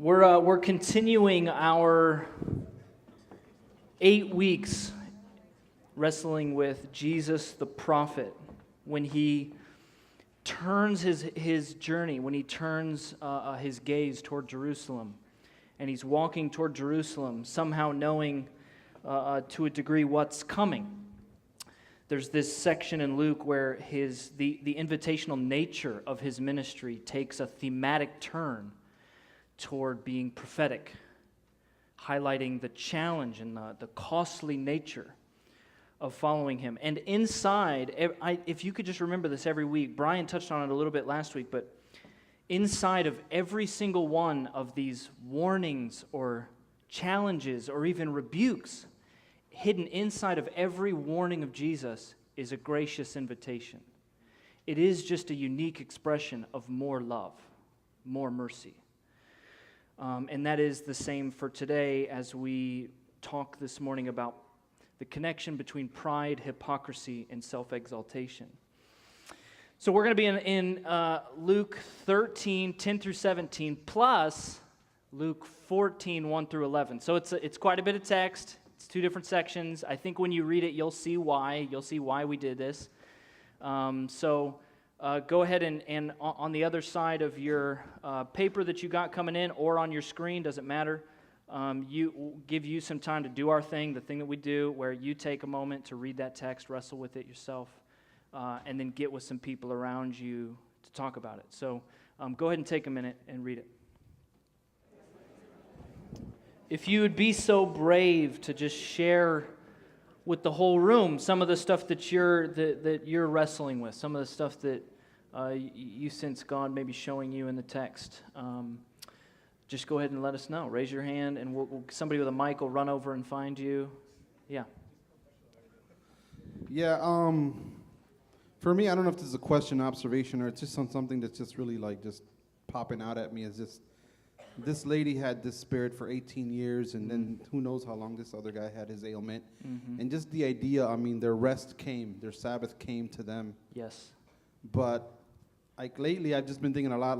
We're continuing our 8 weeks wrestling with Jesus the prophet when he turns his journey, when he turns his gaze toward Jerusalem, and he's walking toward Jerusalem, somehow knowing to a degree what's coming. There's this section in Luke where the invitational nature of his ministry takes a thematic turn toward being prophetic, highlighting the challenge and the costly nature of following him. And inside, if you could just remember this every week, Brian touched on it a little bit last week, but inside of every single one of these warnings or challenges or even rebukes, hidden inside of every warning of Jesus is a gracious invitation. It is just a unique expression of more love, more mercy. And that is the same for today as we talk this morning about the connection between pride, hypocrisy, and self-exaltation. So we're going to be in Luke 13, 10 through 17, plus Luke 14, 1 through 11. So it's quite a bit of text. It's two different sections. I think when you read it, you'll see why. You'll see why we did this. Go ahead and on the other side of your paper that you got coming in or on your screen, doesn't matter, give you some time to do our thing, the thing that we do, where you take a moment to read that text, wrestle with it yourself, and then get with some people around you to talk about it. So go ahead and take a minute and read it. If you would be so brave to just share with the whole room some of the stuff that you're wrestling with, some of the stuff that you sense God may be showing you in the text. Just go ahead and let us know. Raise your hand, and somebody with a mic will run over and find you. Yeah. Yeah. For me, I don't know if this is a question, observation, or it's just something that's just really just popping out at me. Is just this lady had this spirit for 18 years, and then who knows how long this other guy had his ailment. Mm-hmm. And just the idea, their rest came, their Sabbath came to them. Yes. But lately, I've just been thinking a lot,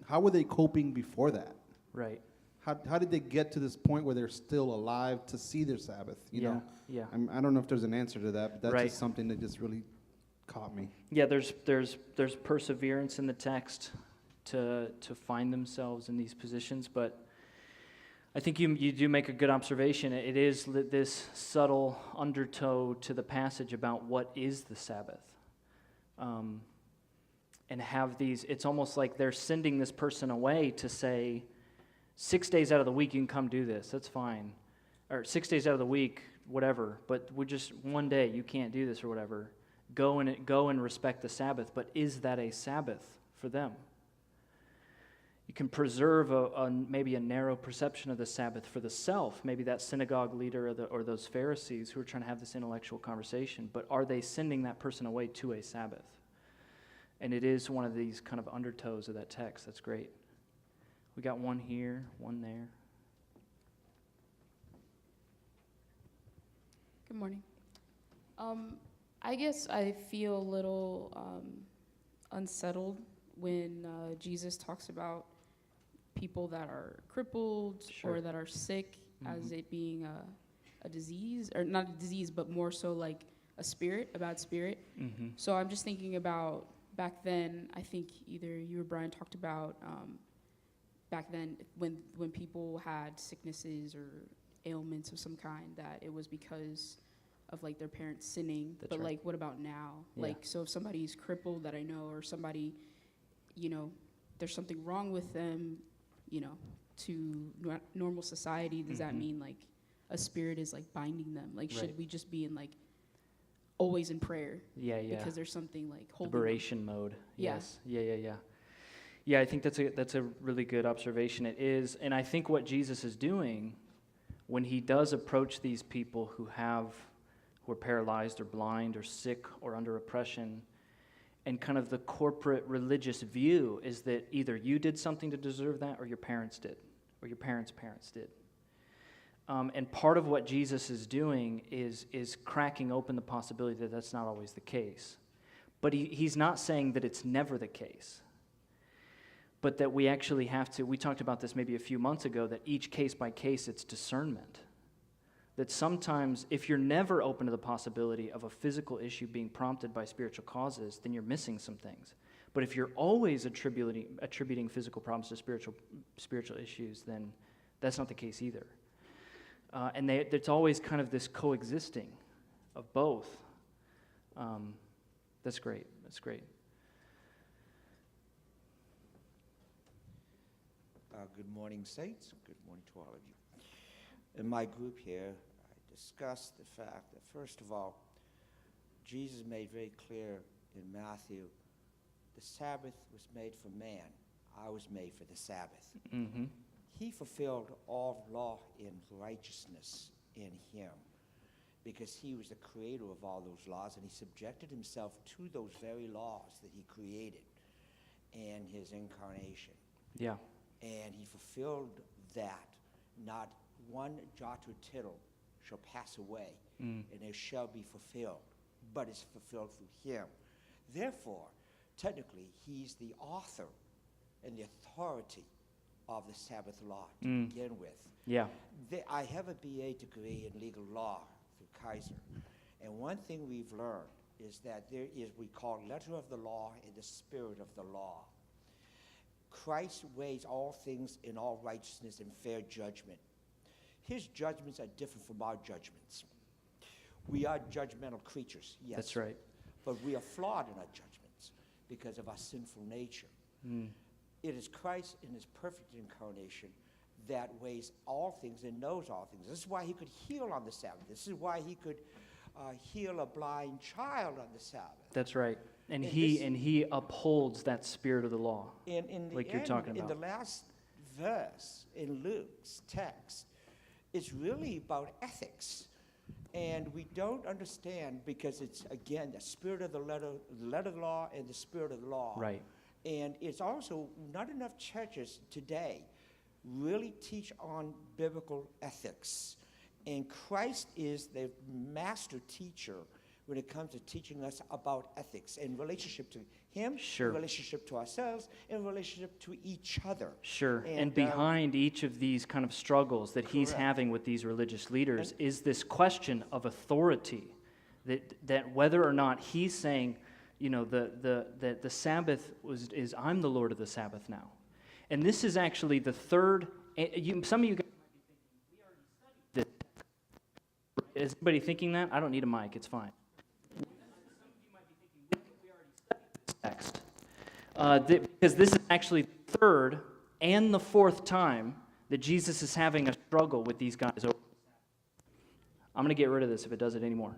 how were they coping before that? Right. How did they get to this point where they're still alive to see their Sabbath? You know? Yeah. I don't know if there's an answer to that, but that's right. just something that just really caught me. Yeah, there's perseverance in the text to find themselves in these positions, but I think you do make a good observation. It is this subtle undertow to the passage about what is the Sabbath. And have these, it's almost like they're sending this person away to say, 6 days out of the week you can come do this, that's fine. Or 6 days out of the week, whatever, but we're just one day you can't do this or whatever. Go and respect the Sabbath, but is that a Sabbath for them? You can preserve maybe a narrow perception of the Sabbath for the self, maybe that synagogue leader or those Pharisees who are trying to have this intellectual conversation, but are they sending that person away to a Sabbath? And it is one of these kind of undertows of that text. That's great. We got one here, one there. Good morning. I guess I feel a little unsettled when Jesus talks about people that are crippled Sure. or that are sick as it being a disease, or not a disease, but more so like a bad spirit. Mm-hmm. So I'm just thinking about back then, I think either you or Brian talked about back then when people had sicknesses or ailments of some kind, that it was because of their parents sinning. That's but right. what about now? Yeah. So if somebody's crippled that I know, or somebody, there's something wrong with them, to normal society, does that mean a spirit is binding them? Should we just be in always in prayer? Yeah. Because there's something holding Liberation mode. Yeah. Yes. Yeah. Yeah, I think that's a really good observation. It is, and I think what Jesus is doing when he does approach these people who are paralyzed or blind or sick or under oppression, and kind of the corporate religious view is that either you did something to deserve that, or your parents did, or your parents' parents did. And part of what Jesus is doing is cracking open the possibility that that's not always the case. But he's not saying that it's never the case. but that we actually have to, we talked about this maybe a few months ago, that each case by case, it's discernment. That sometimes, if you're never open to the possibility of a physical issue being prompted by spiritual causes, then you're missing some things. But if you're always attributing physical problems to spiritual issues, then that's not the case either. And it's always kind of this coexisting of both. That's great. That's great. Good morning, saints. Good morning to all of you. In my group here, I discussed the fact that, first of all, Jesus made very clear in Matthew, the Sabbath was made for man. I was made for the Sabbath. Mm-hmm. He fulfilled all law and righteousness in him because he was the creator of all those laws, and he subjected himself to those very laws that he created in his incarnation. Yeah. And he fulfilled that. Not one jot or tittle shall pass away, and it shall be fulfilled, but it's fulfilled through him. Therefore, technically, he's the author and the authority of the Sabbath law to begin with. Yeah. I have a BA degree in legal law through Kaiser, and one thing we've learned is that there is what we call letter of the law and the spirit of the law. Christ weighs all things in all righteousness and fair judgment. His judgments are different from our judgments. We are judgmental creatures, yes. That's right. But we are flawed in our judgments because of our sinful nature. It is Christ in his perfect incarnation that weighs all things and knows all things. This is why he could heal on the Sabbath. This is why he could heal a blind child on the Sabbath. That's right. And he upholds that spirit of the law, like you're talking about. In the last verse in Luke's text, it's really about ethics. And we don't understand because it's, again, the spirit of the letter of the law and the spirit of the law. Right. And it's also not enough churches today really teach on biblical ethics. And Christ is the master teacher when it comes to teaching us about ethics in relationship to him, Sure. in relationship to ourselves, in relationship to each other. Sure. And And, behind each of these kind of struggles that he's Correct. having with these religious leaders is this question of authority, that whether or not he's saying, you know, the Sabbath is I'm the Lord of the Sabbath now. And this is actually the third. Some of you guys might be thinking, we already studied this. Is anybody thinking that? I don't need a mic. It's fine. Some of you might be thinking, we already studied this text. Because this is actually the third and the fourth time that Jesus is having a struggle with these guys. I'm going to get rid of this if it does it anymore.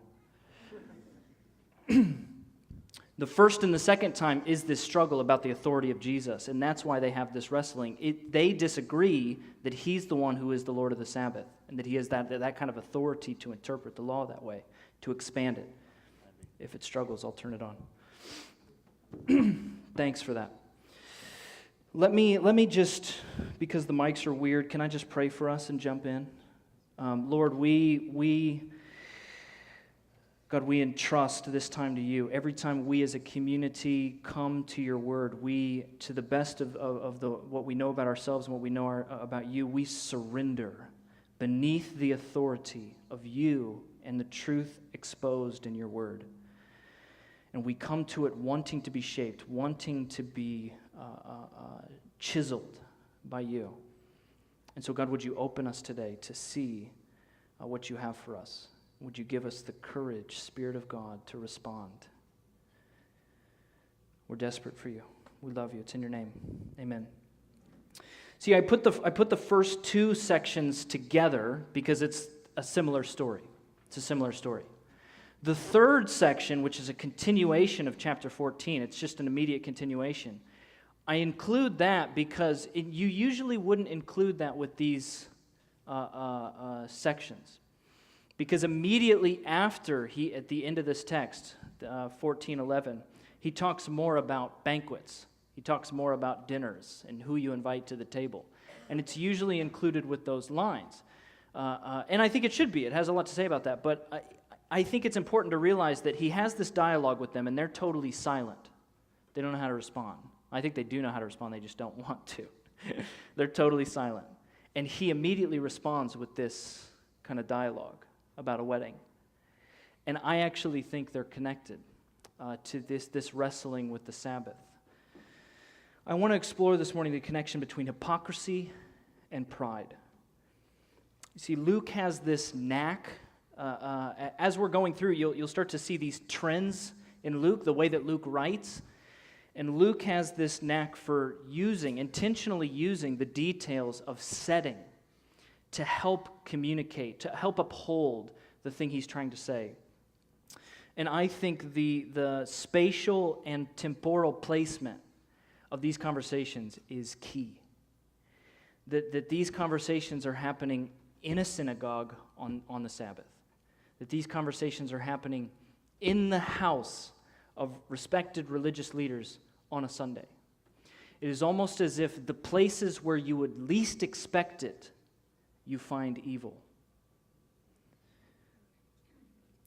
The first and the second time is this struggle about the authority of Jesus, and that's why they have this wrestling. They disagree that he's the one who is the Lord of the Sabbath, and that he has that kind of authority to interpret the law that way, to expand it. If it struggles, I'll turn it on. Thanks for that. Let me just, because the mics are weird, can I just pray for us and jump in? Lord, God, we entrust this time to you. Every time we as a community come to your word, we, to the best of what we know about ourselves and what we know about you, we surrender beneath the authority of you and the truth exposed in your word. And we come to it wanting to be shaped, wanting to be chiseled by you. And so, God, would you open us today to see what you have for us? Would you give us the courage, Spirit of God, to respond? We're desperate for you. We love you. It's in your name. Amen. See, I put the first two sections together because it's a similar story. It's a similar story. The third section, which is a continuation of chapter 14, it's just an immediate continuation. I include that because you usually wouldn't include that with these sections. Because immediately after at the end of this text, 14:11, he talks more about banquets. He talks more about dinners and who you invite to the table. And it's usually included with those lines. And I think it should be. It has a lot to say about that. But I think it's important to realize that he has this dialogue with them, and they're totally silent. They don't know how to respond. I think they do know how to respond, they just don't want to. They're totally silent. And he immediately responds with this kind of dialogue about a wedding. And I actually think they're connected to this wrestling with the Sabbath. I want to explore this morning the connection between hypocrisy and pride. You see, Luke has this knack. As we're going through, you'll start to see these trends in Luke, the way that Luke writes. And Luke has this knack for intentionally using the details of setting to help communicate, to help uphold the thing he's trying to say. And I think the spatial and temporal placement of these conversations is key. That these conversations are happening in a synagogue on the Sabbath. That these conversations are happening in the house of respected religious leaders on a Sunday. It is almost as if the places where you would least expect it, you find evil.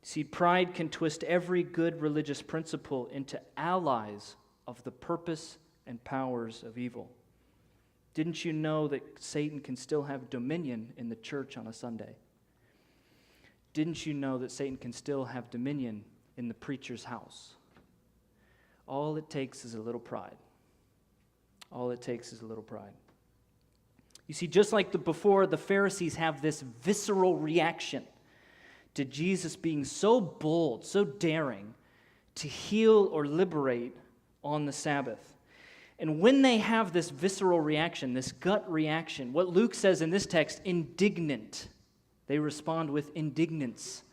See, pride can twist every good religious principle into allies of the purpose and powers of evil. Didn't you know that Satan can still have dominion in the church on a Sunday? Didn't you know that Satan can still have dominion in the preacher's house? All it takes is a little pride. All it takes is a little pride. You see, just like before, the Pharisees have this visceral reaction to Jesus being so bold, so daring to heal or liberate on the Sabbath. And when they have this visceral reaction, this gut reaction, what Luke says in this text, indignant, they respond with indignance.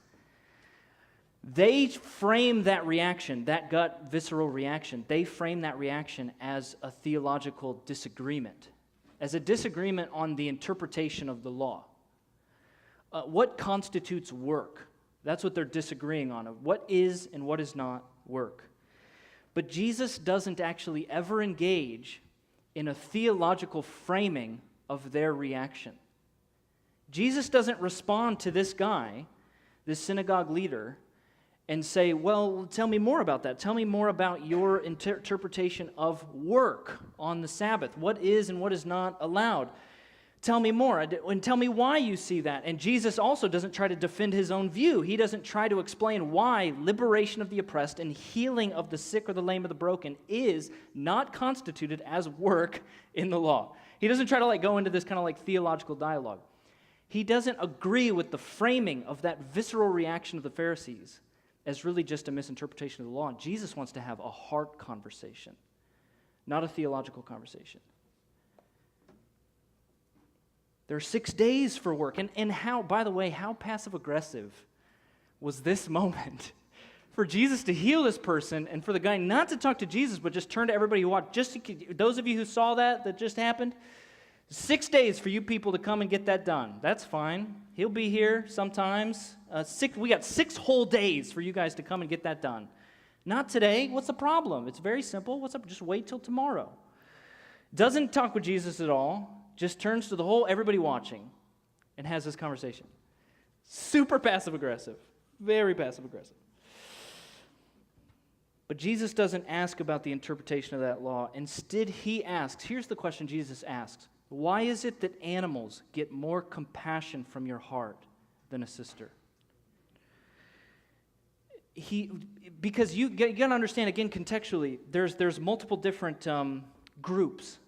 They frame that reaction, that gut visceral reaction, they frame that reaction as a theological disagreement, as a disagreement on the interpretation of the law. What constitutes work? That's what they're disagreeing on. What is and what is not work? But Jesus doesn't actually ever engage in a theological framing of their reaction. Jesus doesn't respond to this guy, this synagogue leader, and say, well, tell me more about that. Tell me more about your interpretation of work on the Sabbath. What is and what is not allowed? Tell me more, and tell me why you see that. And Jesus also doesn't try to defend his own view. He doesn't try to explain why liberation of the oppressed and healing of the sick or the lame or the broken is not constituted as work in the law. He doesn't try to go into this kind of theological dialogue. He doesn't agree with the framing of that visceral reaction of the Pharisees as really just a misinterpretation of the law. And Jesus wants to have a heart conversation, not a theological conversation. There are 6 days for work. And how, by the way, how passive-aggressive was this moment for Jesus to heal this person and for the guy not to talk to Jesus but just turn to everybody who watched. Those of you who saw that just happened, 6 days for you people to come and get that done. That's fine. He'll be here sometimes. We got 6 whole days for you guys to come and get that done. Not today. What's the problem? It's very simple. What's up? Just wait till tomorrow. Doesn't talk with Jesus at all. Just turns to everybody watching and has this conversation. Super passive-aggressive. Very passive-aggressive. But Jesus doesn't ask about the interpretation of that law. Instead, he asks, here's the question Jesus asks: why is it that animals get more compassion from your heart than a sister? Because you got to understand, again, contextually, there's multiple different groups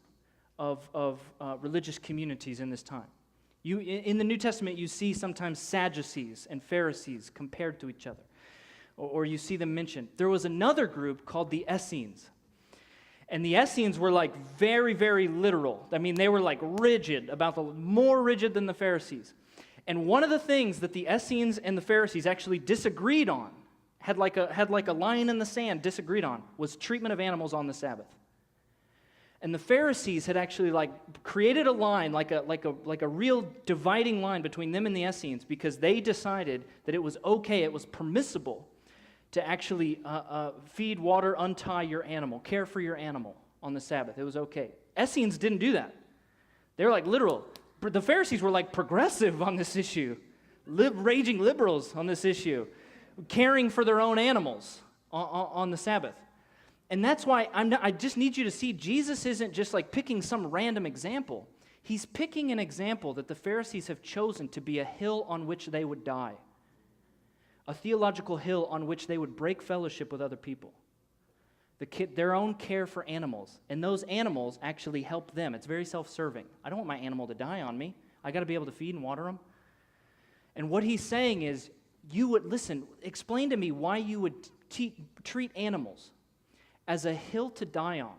of religious communities in this time. In the New Testament, you see sometimes Sadducees and Pharisees compared to each other, or you see them mentioned. There was another group called the Essenes, and the Essenes were very, very literal. I mean, they were rigid, more rigid than the Pharisees. And one of the things that the Essenes and the Pharisees actually disagreed on, had like a line in the sand disagreed on, was treatment of animals on the Sabbath. And the Pharisees had actually created a line, like a real dividing line between them and the Essenes, because they decided that it was okay, it was permissible to actually feed, water, untie your animal, care for your animal on the Sabbath. It was okay. Essenes didn't do that. They were literal. The Pharisees were progressive on this issue, raging liberals on this issue, caring for their own animals on the Sabbath. And that's why I just need you to see Jesus isn't just like picking some random example. He's picking an example that the Pharisees have chosen to be a hill on which they would die, a theological hill on which they would break fellowship with other people. Their own care for animals, and those animals actually help them. It's very self-serving. I don't want my animal to die on me. I got to be able to feed and water them. And what he's saying is, explain to me why you would treat animals as a hill to die on,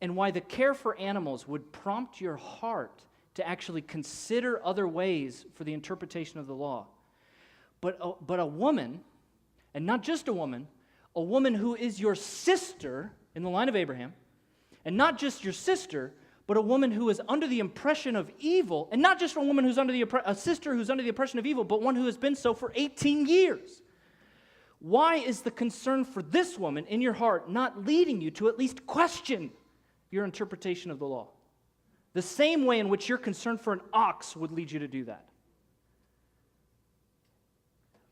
and why the care for animals would prompt your heart to actually consider other ways for the interpretation of the law. But a woman, and not just a woman who is your sister in the line of Abraham, and not just your sister, but a woman who is under the impression of evil, and not just a woman who's a sister who's under the oppression of evil, but one who has been so for 18 years. Why is the concern for this woman in your heart not leading you to at least question your interpretation of the law? The same way in which your concern for an ox would lead you to do that.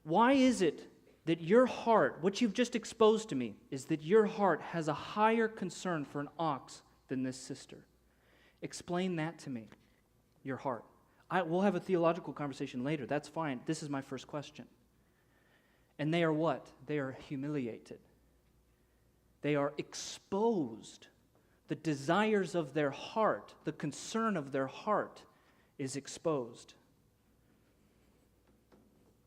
Why is it that your heart, what you've just exposed to me, is that your heart has a higher concern for an ox than this sister? Explain that to me, your heart. We'll have a theological conversation later. That's fine. This is my first question. And they are what? They are humiliated. They are exposed. The desires of their heart, the concern of their heart is exposed.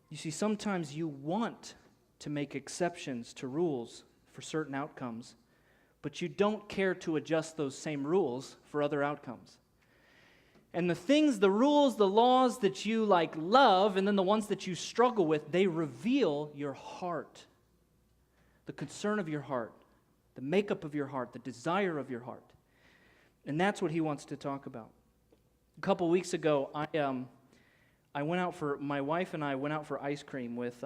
You see, sometimes you want to make exceptions to rules for certain outcomes, but you don't care to adjust those same rules for other outcomes. And the rules, the laws that you love, and then the ones that you struggle with, they reveal your heart, the concern of your heart, the makeup of your heart, the desire of your heart. And that's what he wants to talk about. A couple weeks ago, my wife and I went out for ice cream with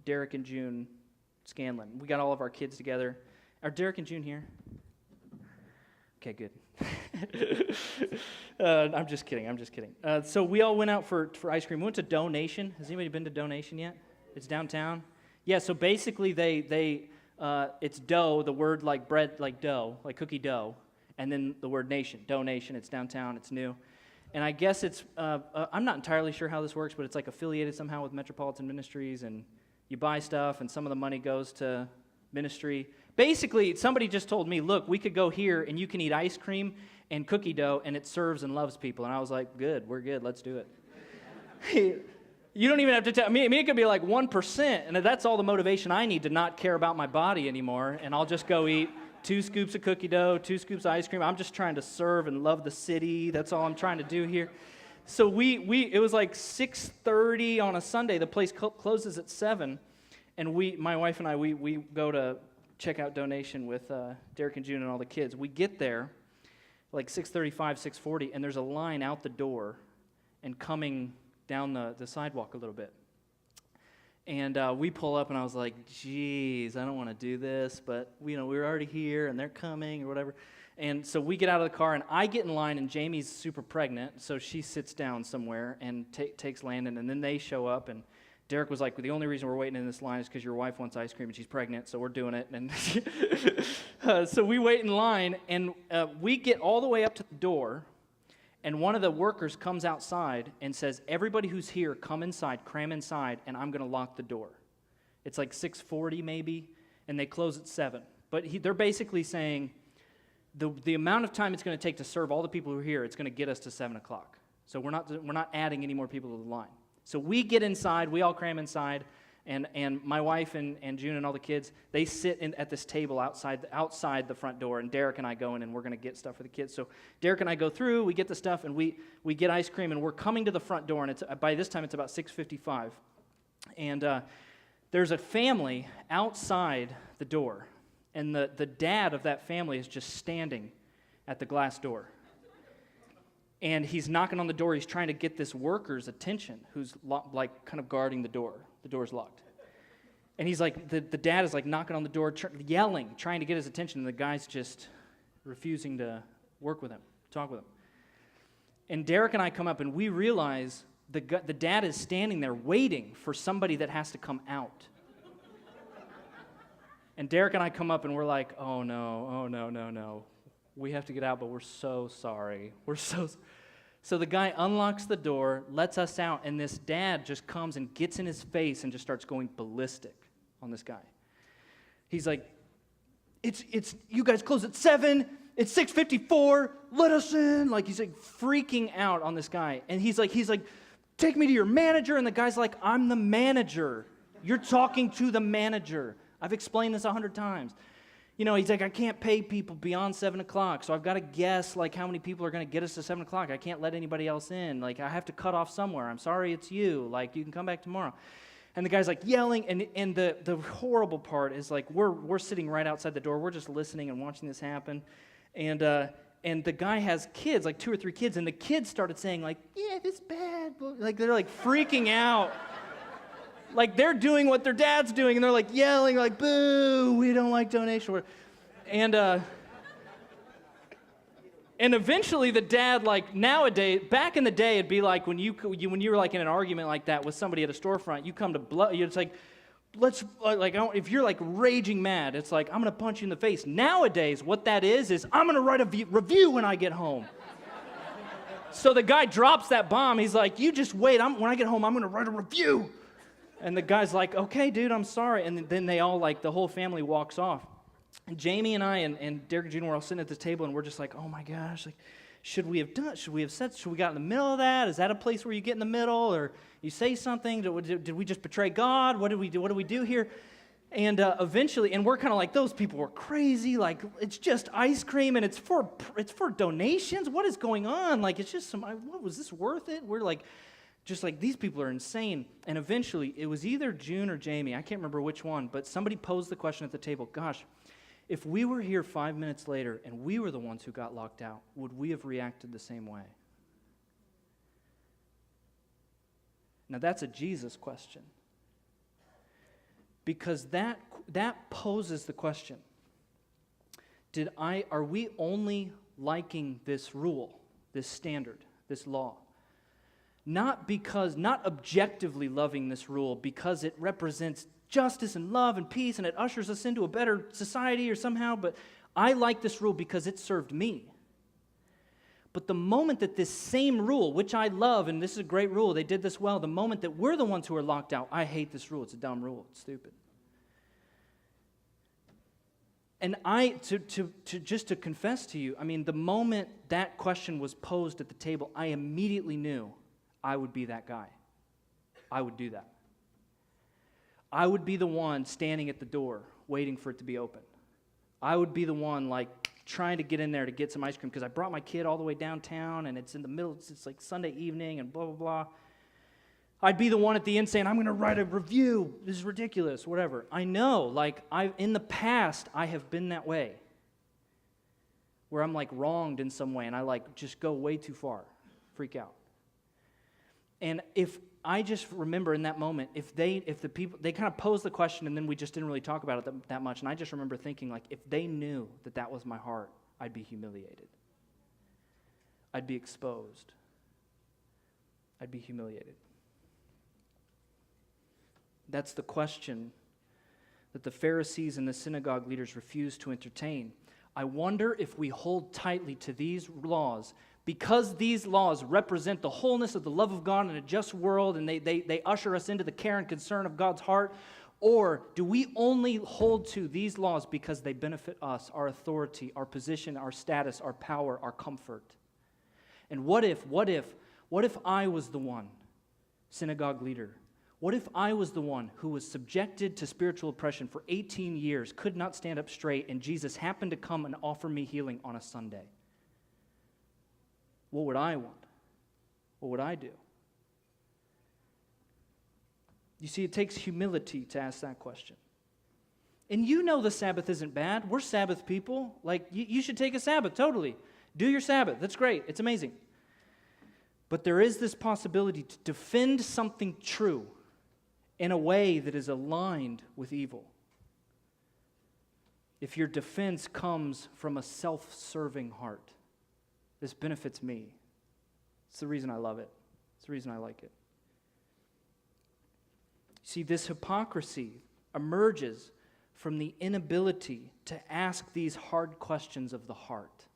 Derek and June Scanlon. We got all of our kids together. Are Derek and June here? Okay, good. I'm just kidding. So we all went out for ice cream. We went to Donation. Has anybody been to Donation yet? It's downtown. Yeah, so basically it's dough, the word like bread, like dough, like cookie dough, and then the word nation, donation. It's downtown, it's new. And I guess it's, I'm not entirely sure how this works, but it's like affiliated somehow with Metropolitan Ministries, and you buy stuff, and some of the money goes to ministry. Basically, somebody just told me, look, we could go here, and you can eat ice cream and cookie dough, and it serves and loves people. And I was like, good, we're good, let's do it. You don't even have to tell me. I mean, it could be like 1%, and that's all the motivation I need to not care about my body anymore, and I'll just go eat 2 scoops of cookie dough, 2 scoops of ice cream. I'm just trying to serve and love the city. That's all I'm trying to do here. So it was like 6:30 on a Sunday. The place closes at 7, and my wife and I, we go to check out Donation with Derek and June and all the kids. We get there like 6:35, 6:40, and there's a line out the door and coming down the sidewalk a little bit. And we pull up, and I was like, geez, I don't want to do this, but we're already here, and they're coming or whatever. And so we get out of the car, and I get in line, and Jamie's super pregnant, so she sits down somewhere and takes Landon, and then they show up, and Derek was like, the only reason we're waiting in this line is because your wife wants ice cream, and she's pregnant, so we're doing it. And so we wait in line, and we get all the way up to the door, and one of the workers comes outside and says, everybody who's here, come inside, cram inside, and I'm going to lock the door. It's like 6:40 maybe, and they close at 7. But they're basically saying the amount of time it's going to take to serve all the people who are here, it's going to get us to 7 o'clock. So we're not adding any more people to the line. So we get inside, we all cram inside, and my wife and June and all the kids, they sit at this table outside the front door, and Derek and I go in, and we're going to get stuff for the kids. So Derek and I go through, we get the stuff, and we get ice cream, and we're coming to the front door, and by this time it's about 6:55, and there's a family outside the door, and the dad of that family is just standing at the glass door. And he's knocking on the door. He's trying to get this worker's attention who's kind of guarding the door. The door's locked. And he's like, the dad is like knocking on the door, yelling, trying to get his attention. And the guy's just refusing to work with him, talk with him. And Derek and I come up, and we realize the dad is standing there waiting for somebody that has to come out. And Derek and I come up and we're like, oh no. We have to get out, but we're so sorry. So the guy unlocks the door, lets us out, and this dad just comes and gets in his face and just starts going ballistic on this guy. He's like, it's you guys close at 7, it's 6:54, let us in. Like, he's like freaking out on this guy. And he's like, take me to your manager. And the guy's like, I'm the manager. You're talking to the manager. I've explained this 100 times. You know, he's like, I can't pay people beyond 7 o'clock, so I've got to guess, like, how many people are going to get us to 7 o'clock. I can't let anybody else in. Like, I have to cut off somewhere. I'm sorry it's you. Like, you can come back tomorrow. And the guy's, like, yelling, and the horrible part is, like, we're sitting right outside the door. We're just listening and watching this happen. And the guy has kids, like 2 or 3 kids, and the kids started saying, like, yeah, this is bad. Like, they're, like, freaking out. Like, they're doing what their dad's doing, and they're, like, yelling, like, boo, we don't like donation. And eventually the dad, like, nowadays, back in the day, it'd be like when you were, like, in an argument like that with somebody at a storefront, you come to blood, it's like, if you're, like, raging mad, it's like, I'm going to punch you in the face. Nowadays, what that is I'm going to write a review when I get home. So the guy drops that bomb. He's like, you just wait. When I get home, I'm going to write a review. And the guy's like, okay, dude, I'm sorry. And then they all, like, the whole family walks off. And Jamie and I and Derek Jr. were all sitting at this table, and we're just like, oh my gosh, like, should we have got in the middle of that? Is that a place where you get in the middle, or you say something? Did we just betray God? What do we do here? And eventually, and we're kind of like, those people were crazy. Like, it's just ice cream, and it's for donations. What is going on? Like, it's just what was this worth it? We're like, just like, these people are insane. And eventually, it was either June or Jamie, I can't remember which one, but somebody posed the question at the table, gosh, if we were here 5 minutes later and we were the ones who got locked out, would we have reacted the same way? Now, that's a Jesus question. Because that poses the question, are we only liking this rule, this standard, this law? Not objectively loving this rule because it represents justice and love and peace and it ushers us into a better society or somehow, but I like this rule because it served me. But the moment that this same rule, which I love, and this is a great rule, they did this well, the moment that we're the ones who are locked out, I hate this rule, it's a dumb rule, it's stupid. And just to confess to you, I mean, the moment that question was posed at the table, I immediately knew I would be that guy. I would do that. I would be the one standing at the door waiting for it to be open. I would be the one, like, trying to get in there to get some ice cream because I brought my kid all the way downtown and it's in the middle, it's like Sunday evening and blah, blah, blah. I'd be the one at the end saying, I'm going to write a review. This is ridiculous, whatever. I know, like, in the past, I have been that way where I'm, like, wronged in some way and I, like, just go way too far, freak out. And if I just remember in that moment, if the people, they kind of posed the question and then we just didn't really talk about it that much, and I just remember thinking, like, if they knew that that was my heart, I'd be humiliated. I'd be exposed. I'd be humiliated. That's the question that the Pharisees and the synagogue leaders refused to entertain. I wonder if we hold tightly to these laws because these laws represent the wholeness of the love of God in a just world and they usher us into the care and concern of God's heart, or do we only hold to these laws because they benefit us, our authority, our position, our status, our power, our comfort? And what if I was the one, synagogue leader, what if I was the one who was subjected to spiritual oppression for 18 years, could not stand up straight, and Jesus happened to come and offer me healing on a Sunday? What would I want? What would I do? You see, it takes humility to ask that question. And you know the Sabbath isn't bad. We're Sabbath people. Like, you should take a Sabbath, totally. Do your Sabbath. That's great. It's amazing. But there is this possibility to defend something true in a way that is aligned with evil. If your defense comes from a self-serving heart, this benefits me. It's the reason I love it. It's the reason I like it. See, this hypocrisy emerges from the inability to ask these hard questions of the heart,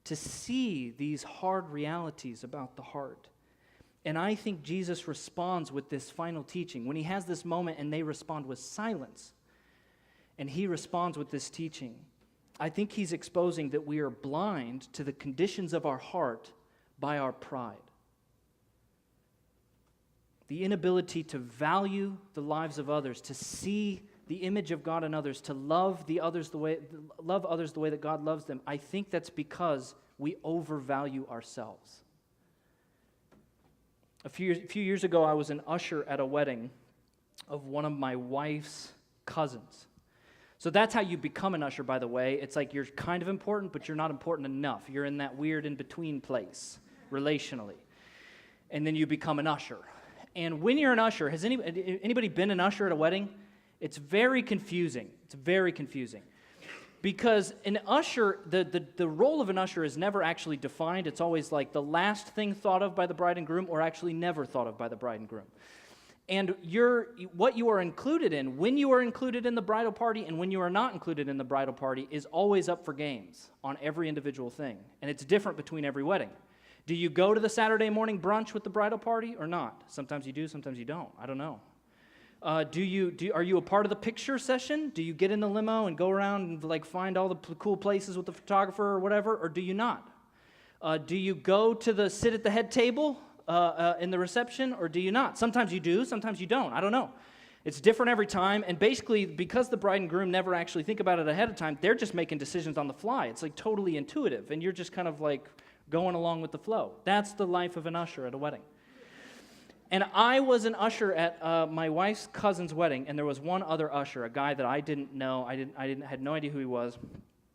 to see these hard realities about the heart. And I think Jesus responds with this final teaching. When he has this moment and they respond with silence, and he responds with this teaching, I think he's exposing that we are blind to the conditions of our heart by our pride. The inability to value the lives of others, to see the image of God in others, to love others the way that God loves them. I think that's because we overvalue ourselves. A few years ago, I was an usher at a wedding of one of my wife's cousins. So that's how you become an usher, by the way. It's like you're kind of important, but you're not important enough. You're in that weird in-between place, relationally. And then you become an usher. And when you're an usher, has anybody been an usher at a wedding? It's very confusing. It's very confusing. Because an usher, the role of an usher is never actually defined. It's always like the last thing thought of by the bride and groom, or actually never thought of by the bride and groom. And what you are included in, when you are included in the bridal party and when you are not included in the bridal party, is always up for games on every individual thing. And it's different between every wedding. Do you go to the Saturday morning brunch with the bridal party or not? Sometimes you do, sometimes you don't. I don't know. Are you a part of the picture session? Do you get in the limo and go around and like find all the cool places with the photographer or whatever, or do you not? Do you go to sit at the head table in the reception, or do you not? Sometimes you do, sometimes you don't. I don't know. It's different every time, and basically, because the bride and groom never actually think about it ahead of time, they're just making decisions on the fly. It's like totally intuitive, and you're just kind of like going along with the flow. That's the life of an usher at a wedding. And I was an usher at my wife's cousin's wedding, and there was one other usher, a guy that I didn't know. I had no idea who he was.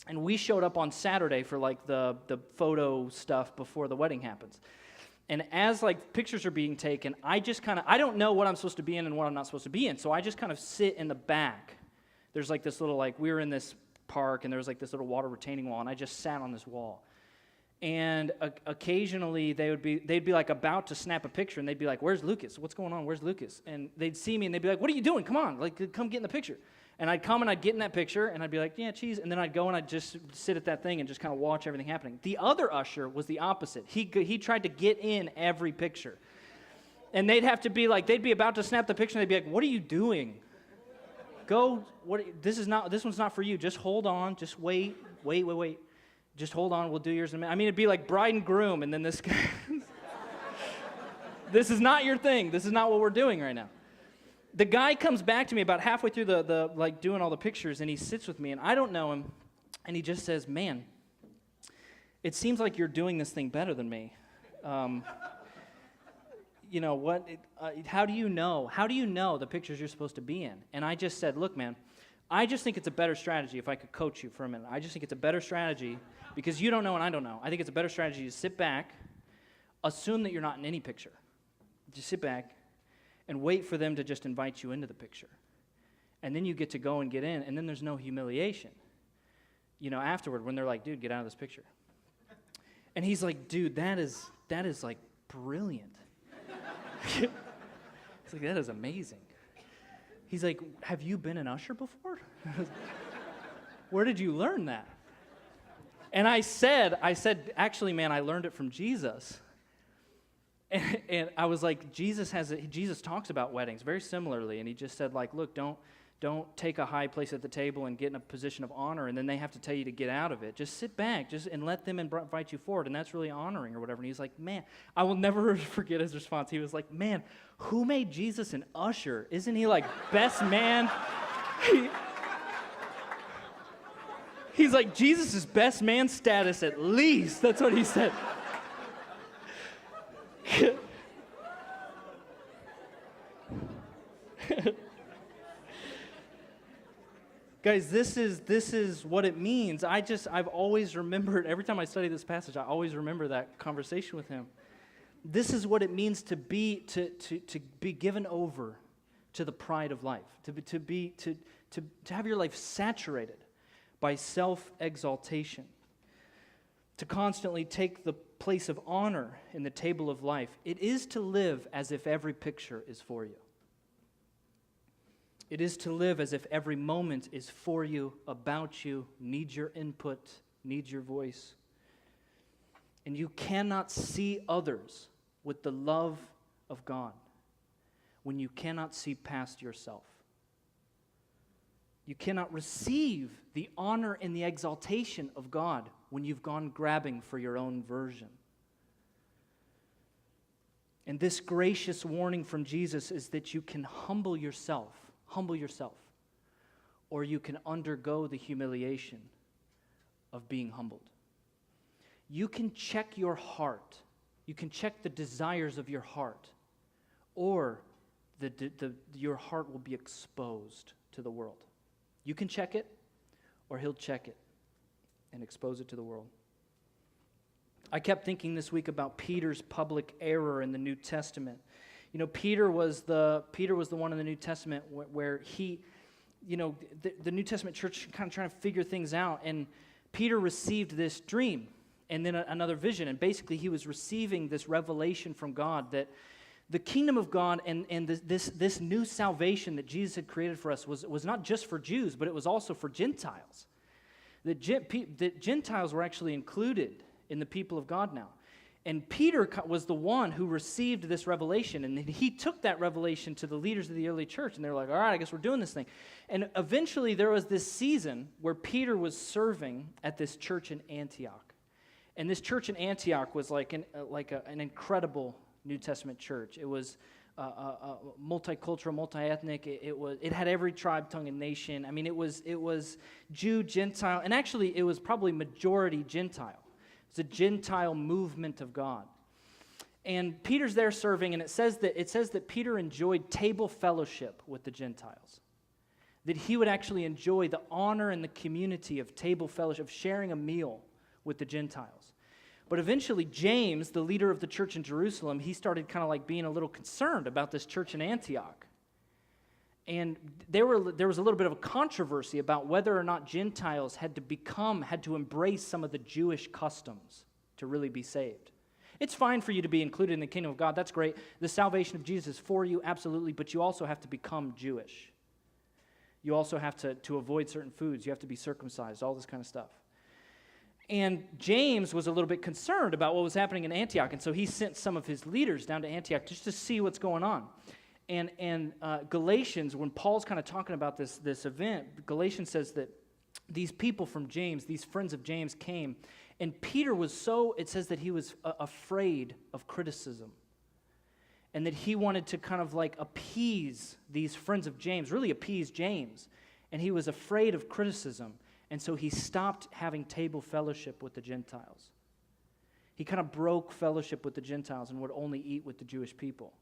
And we showed up on Saturday for like the photo stuff before the wedding happens. And as like pictures are being taken, I don't know what I'm supposed to be in and what I'm not supposed to be in. So I just kind of sit in the back. There's like this little, we were in this park, and there was like this little water retaining wall, and I just sat on this wall. And occasionally they'd be like about to snap a picture, and they'd be like, "Where's Lucas? What's going on? Where's Lucas?" And they'd see me, and they'd be like, "What are you doing? Come on, like come get in the picture." And I'd come and I'd get in that picture, and I'd be like, "Yeah, cheese." And then I'd go and I'd just sit at that thing and just kind of watch everything happening. The other usher was the opposite. He tried to get in every picture, and they'd have to be like, they'd be about to snap the picture, and they'd be like, "What are you doing? Go. This one's not for you. Just hold on. Just wait. Just hold on, we'll do yours in a minute." I mean, it'd be like bride and groom, and then this guy, this is not your thing. This is not what we're doing right now. The guy comes back to me about halfway through the doing all the pictures, and he sits with me, and I don't know him, and he just says, "Man, it seems like you're doing this thing better than me. You know what? How do you know? How do you know the pictures you're supposed to be in?" And I just said, "Look, man, I just think it's a better strategy if I could coach you for a minute. I just think it's a better strategy because you don't know and I don't know. I think it's a better strategy to sit back, assume that you're not in any picture. Just sit back and wait for them to just invite you into the picture. And then you get to go and get in, and then there's no humiliation, afterward when they're like, 'Dude, get out of this picture.'" And he's like, "Dude, that is like brilliant." He's like, "That is amazing." He's like, "Have you been an usher before?" "Where did you learn that?" And I said, "Actually, man, I learned it from Jesus." And I was like, Jesus talks about weddings very similarly, and he just said, like, "Look, don't take a high place at the table and get in a position of honor, and then they have to tell you to get out of it. Just sit back, and let them invite you forward, and that's really honoring," or whatever. And he's like, man, I will never forget his response. He was like, "Man, who made Jesus an usher? Isn't he like best man?" He's like, "Jesus is best man status at least." That's what he said. Guys, this is what it means. I've always remembered, every time I study this passage, I always remember that conversation with him. This is what it means to be given over to the pride of life, to have your life saturated by self-exaltation, to constantly take the place of honor in the table of life. It is to live as if every picture is for you. It is to live as if every moment is for you, about you, needs your input, needs your voice. And you cannot see others with the love of God when you cannot see past yourself. You cannot receive the honor and the exaltation of God when you've gone grabbing for your own version. And this gracious warning from Jesus is that you can humble yourself, or you can undergo the humiliation of being humbled. You can check your heart. You can check the desires of your heart, or your heart will be exposed to the world. You can check it, or he'll check it and expose it to the world. I kept thinking this week about Peter's public error in the New Testament. You know, Peter was the one in the New Testament where he, the New Testament church kind of trying to figure things out, and Peter received this dream and then another vision, and basically he was receiving this revelation from God that the kingdom of God and this new salvation that Jesus had created for us was not just for Jews, but it was also for Gentiles. That Gentiles were actually included in the people of God now. And Peter was the one who received this revelation, and he took that revelation to the leaders of the early church, and they were like, all right, I guess we're doing this thing. And eventually there was this season where Peter was serving at this church in Antioch. And this church in Antioch was like an incredible New Testament church. It was multicultural, multi-ethnic. It had every tribe, tongue, and nation. I mean, it was Jew, Gentile, and actually it was probably majority Gentile. It's a Gentile movement of God. And Peter's there serving, and it says that Peter enjoyed table fellowship with the Gentiles. That he would actually enjoy the honor and the community of table fellowship, of sharing a meal with the Gentiles. But eventually James, the leader of the church in Jerusalem, he started kind of like being a little concerned about this church in Antioch. And there was a little bit of a controversy about whether or not Gentiles had to embrace some of the Jewish customs to really be saved. It's fine for you to be included in the kingdom of God. That's great. The salvation of Jesus is for you, absolutely, but you also have to become Jewish. You also have to avoid certain foods. You have to be circumcised, all this kind of stuff. And James was a little bit concerned about what was happening in Antioch, and so he sent some of his leaders down to Antioch just to see what's going on. And Galatians, when Paul's kind of talking about this event, Galatians says that these people from James, these friends of James came, and Peter it says that he was afraid of criticism, and that he wanted to kind of like appease these friends of James, really appease James, and he was afraid of criticism, and so he stopped having table fellowship with the Gentiles. He kind of broke fellowship with the Gentiles and would only eat with the Jewish people.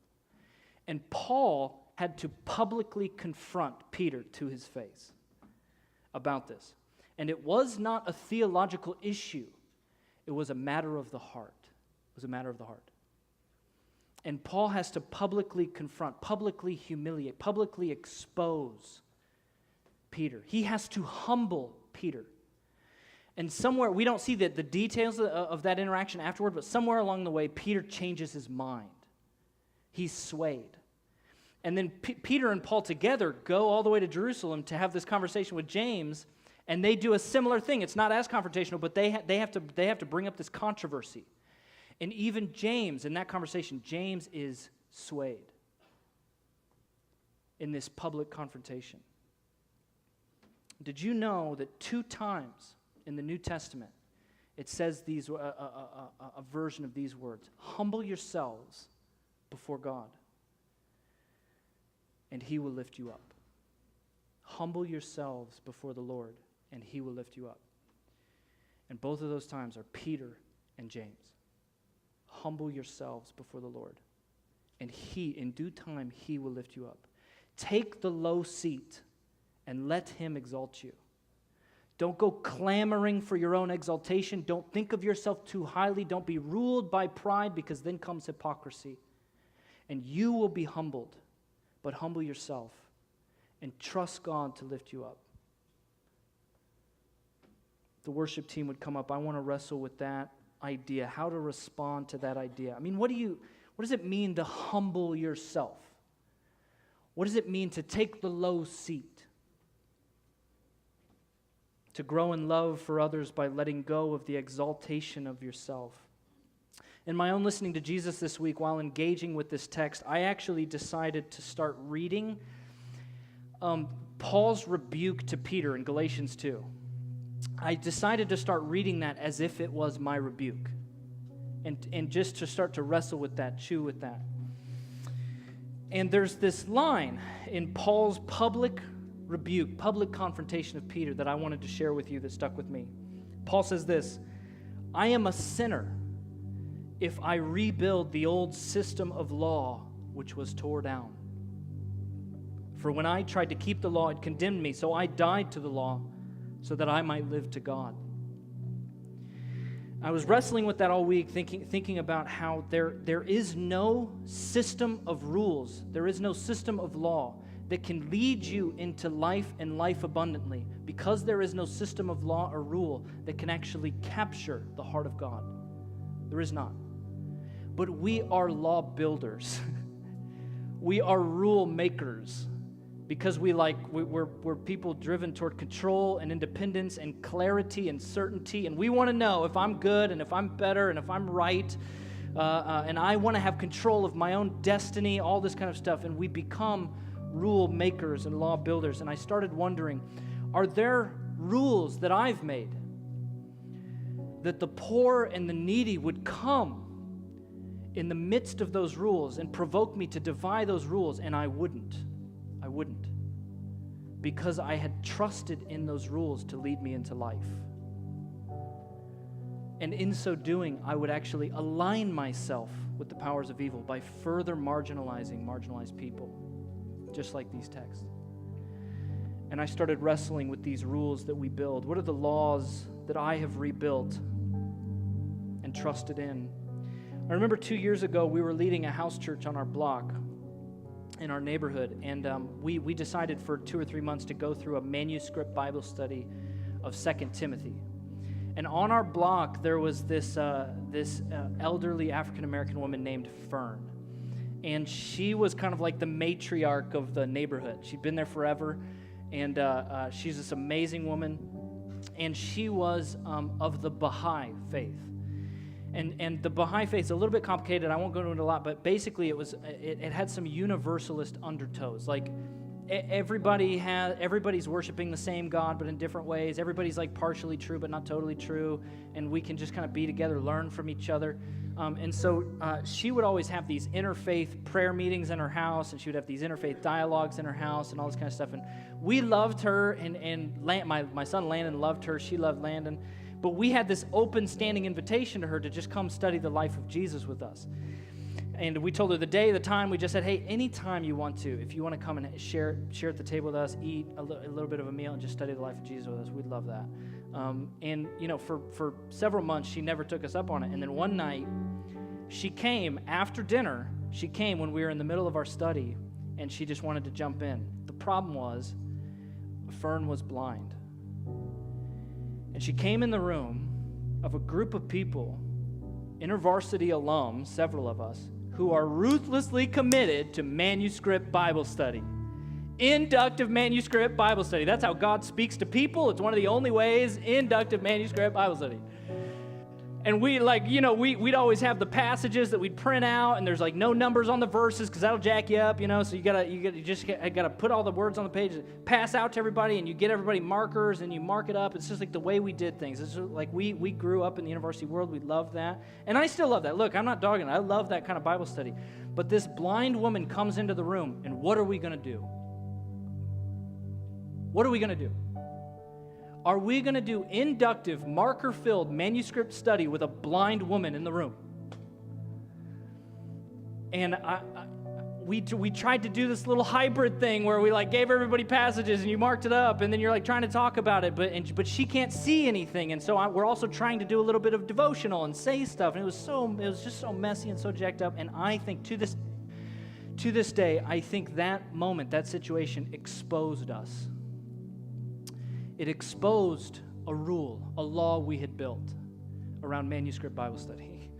And Paul had to publicly confront Peter to his face about this. And it was not a theological issue. It was a matter of the heart. It was a matter of the heart. And Paul has to publicly confront, publicly humiliate, publicly expose Peter. He has to humble Peter. And somewhere, we don't see the details of that interaction afterward, but somewhere along the way, Peter changes his mind. He's swayed. And then Peter and Paul together go all the way to Jerusalem to have this conversation with James, and they do a similar thing. It's not as confrontational, but they have to bring up this controversy. And even James, in that conversation, James is swayed in this public confrontation. Did you know that 2 times in the New Testament it says a version of these words? Humble yourselves before God, and he will lift you up. Humble yourselves before the Lord, and he will lift you up. And both of those times are Peter and James. Humble yourselves before the Lord, and he, in due time, he will lift you up. Take the low seat and let him exalt you. Don't go clamoring for your own exaltation. Don't think of yourself too highly. Don't be ruled by pride, because then comes hypocrisy. And you will be humbled, but humble yourself and trust God to lift you up. The worship team would come up. I want to wrestle with that idea, how to respond to that idea. I mean, what does it mean to humble yourself? What does it mean to take the low seat? To grow in love for others by letting go of the exaltation of yourself. In my own listening to Jesus this week, while engaging with this text, I actually decided to start reading Paul's rebuke to Peter in Galatians 2. I decided to start reading that as if it was my rebuke. And just to start to wrestle with that, chew with that. And there's this line in Paul's public rebuke, public confrontation of Peter that I wanted to share with you that stuck with me. Paul says this, I am a sinner if I rebuild the old system of law which was tore down. For when I tried to keep the law, it condemned me, so I died to the law so that I might live to God. I was wrestling with that all week, thinking about how there is no system of rules, there is no system of law that can lead you into life and life abundantly, because there is no system of law or rule that can actually capture the heart of God. There is not. But we are law builders. We are rule makers. Because we're people driven toward control and independence and clarity and certainty, and we want to know if I'm good and if I'm better and if I'm right, and I want to have control of my own destiny, all this kind of stuff, and we become rule makers and law builders. And I started wondering, are there rules that I've made that the poor and the needy would come in the midst of those rules and provoke me to defy those rules, and I wouldn't, because I had trusted in those rules to lead me into life. And in so doing, I would actually align myself with the powers of evil by further marginalized people, just like these texts. And I started wrestling with these rules that we build. What are the laws that I have rebuilt and trusted in? I remember 2 years ago, we were leading a house church on our block in our neighborhood, and we decided for 2 or 3 months to go through a manuscript Bible study of 2 Timothy. And on our block, there was this elderly African-American woman named Fern. And she was kind of like the matriarch of the neighborhood. She'd been there forever, and she's this amazing woman. And she was of the Baha'i faith. And the Baha'i faith is a little bit complicated. I won't go into it a lot, but basically it had some universalist undertows. Like everybody's worshiping the same God, but in different ways. Everybody's like partially true, but not totally true. And we can just kind of be together, learn from each other. And so she would always have these interfaith prayer meetings in her house, and she would have these interfaith dialogues in her house and all this kind of stuff. And we loved her, and my son Landon loved her. She loved Landon. But we had this open standing invitation to her to just come study the life of Jesus with us. And we told her the day, the time. We just said, hey, anytime you want to, if you want to come and share at the table with us, eat a little bit of a meal and just study the life of Jesus with us, we'd love that. And, for several months, she never took us up on it. And then one night, she came after dinner. She came when we were in the middle of our study, and she just wanted to jump in. The problem was, Fern was blind. And she came in the room of a group of people, InterVarsity alums, several of us, who are ruthlessly committed to manuscript Bible study. Inductive manuscript Bible study. That's how God speaks to people. It's one of the only ways, inductive manuscript Bible study. And we'd always have the passages that we'd print out, and there's like no numbers on the verses because that'll jack you up, so you gotta put all the words on the page, pass out to everybody, and you get everybody markers and you mark it up. It's just like the way we did things. It's just like we grew up in the university world. We loved that, and I still love that. Look, I'm not dogging it. I love that kind of Bible study. But this blind woman comes into the room, and what are we gonna do? What are we gonna do? Are we going to do inductive, marker-filled manuscript study with a blind woman in the room? And we tried to do this little hybrid thing where we gave everybody passages and you marked it up, and then you're trying to talk about it, but she can't see anything, and so we're also trying to do a little bit of devotional and say stuff, and it was just so messy and so jacked up. And I think to this day, I think that moment, that situation exposed us. It exposed a rule, a law we had built around manuscript Bible study.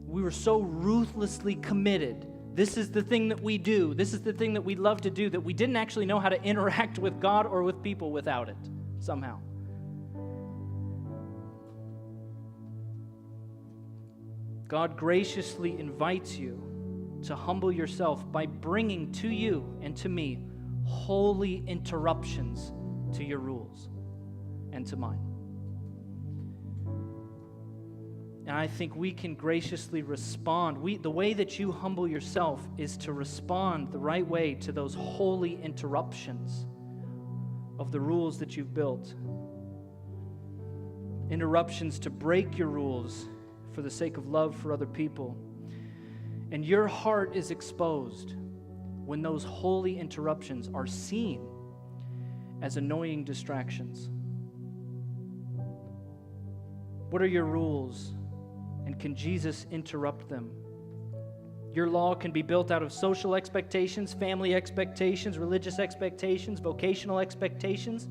We were so ruthlessly committed This is the thing that we do. This is the thing that we love to do, that we didn't actually know how to interact with God or with people without it, somehow. God graciously invites you to humble yourself by bringing to you and to me holy interruptions to your rules and to mine. And I think we can graciously respond. The way that you humble yourself is to respond the right way to those holy interruptions of the rules that you've built. Interruptions to break your rules for the sake of love for other people. And your heart is exposed when those holy interruptions are seen as annoying distractions. What are your rules? And can Jesus interrupt them? Your law can be built out of social expectations, family expectations, religious expectations, vocational expectations.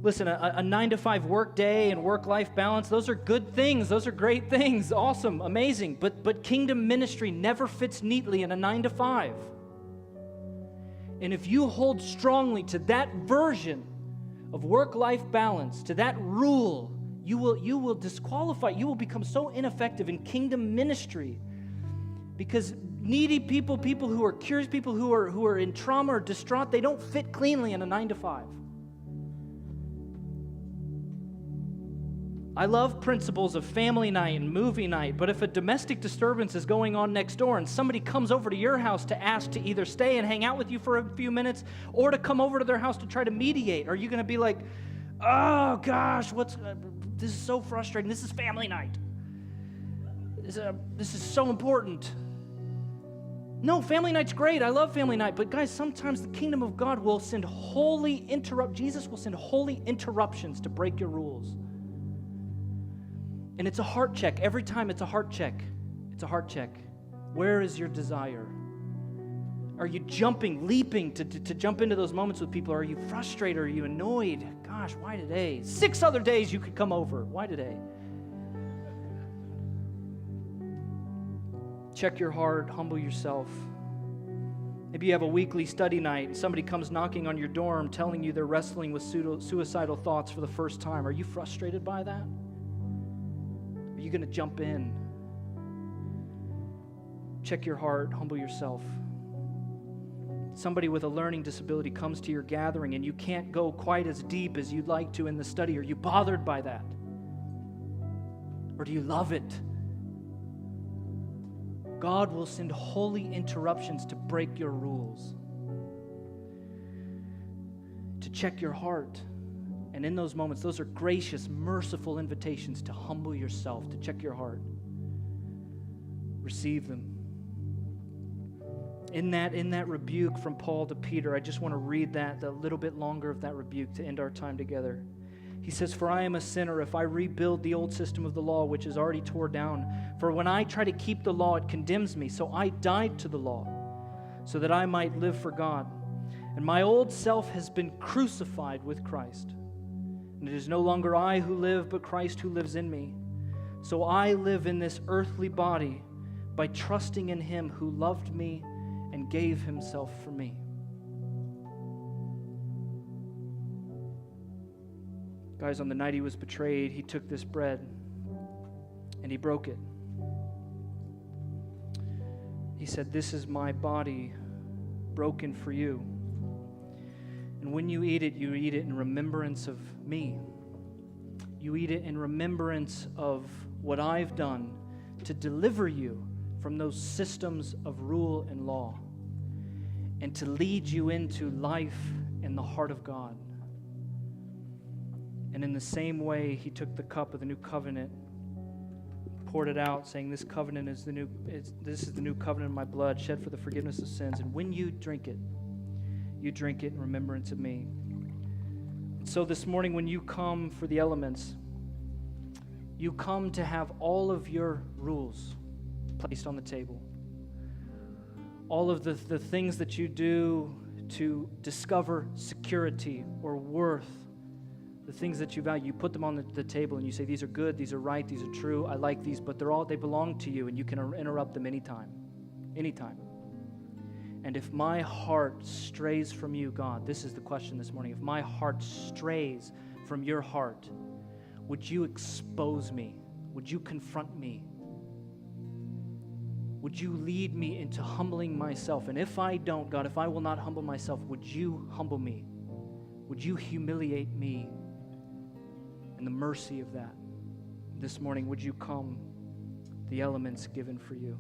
Listen, a 9-to-5 work day and work-life balance, those are good things. Those are great things. Awesome, amazing. But kingdom ministry never fits neatly in a 9-to-5. And if you hold strongly to that version of work-life balance, to that rule, you will disqualify. You will become so ineffective in kingdom ministry because needy people who are curious, people who are in trauma or distraught, they don't fit cleanly in a 9-to-5. I love principles of family night and movie night, but if a domestic disturbance is going on next door and somebody comes over to your house to ask to either stay and hang out with you for a few minutes or to come over to their house to try to mediate, are you going to be like, oh gosh, this is so frustrating. This is family night. This is so important. No, family night's great. I love family night. But guys, sometimes the kingdom of God will send Jesus will send holy interruptions to break your rules. And it's a heart check. Every time it's a heart check. It's a heart check. Where is your desire? Are you leaping to jump into those moments with people? Are you frustrated? Are you annoyed? Gosh, why today? 6 other days you could come over. Why today? Check your heart, humble yourself. Maybe you have a weekly study night and somebody comes knocking on your dorm telling you they're wrestling with suicidal thoughts for the first time. Are you frustrated by that? Are you going to jump in? Check your heart, humble yourself. Somebody with a learning disability comes to your gathering and you can't go quite as deep as you'd like to in the study. Are you bothered by that? Or do you love it? God will send holy interruptions to break your rules, to check your heart. And in those moments, those are gracious, merciful invitations to humble yourself, to check your heart. Receive them. In that rebuke from Paul to Peter, I just want to read a little bit longer of that rebuke to end our time together. He says, "For I am a sinner if I rebuild the old system of the law, which is already torn down. For when I try to keep the law, it condemns me. So I died to the law, so that I might live for God. And my old self has been crucified with Christ. And it is no longer I who live, but Christ who lives in me. So I live in this earthly body by trusting in Him who loved me and gave Himself for me." Guys, on the night He was betrayed, He took this bread and He broke it. He said, "This is my body broken for you. And when you eat it in remembrance of me. You eat it in remembrance of what I've done to deliver you from those systems of rule and law and to lead you into life in the heart of God." And in the same way, He took the cup of the new covenant, poured it out, saying, "This covenant is this is the new covenant in my blood, shed for the forgiveness of sins. And when you drink it in remembrance of me." And so this morning, when you come for the elements, you come to have all of your rules placed on the table. All of the things that you do to discover security or worth, the things that you value, you put them on the table and you say, "These are good, these are right, these are true, I like these, but they belong to you and you can interrupt them anytime." anytime. And if my heart strays from you, God, this is the question this morning. If my heart strays from your heart, would you expose me? Would you confront me? Would you lead me into humbling myself? And if I don't, God, if I will not humble myself, would you humble me? Would you humiliate me? And the mercy of that. This morning, would you come, the elements given for you?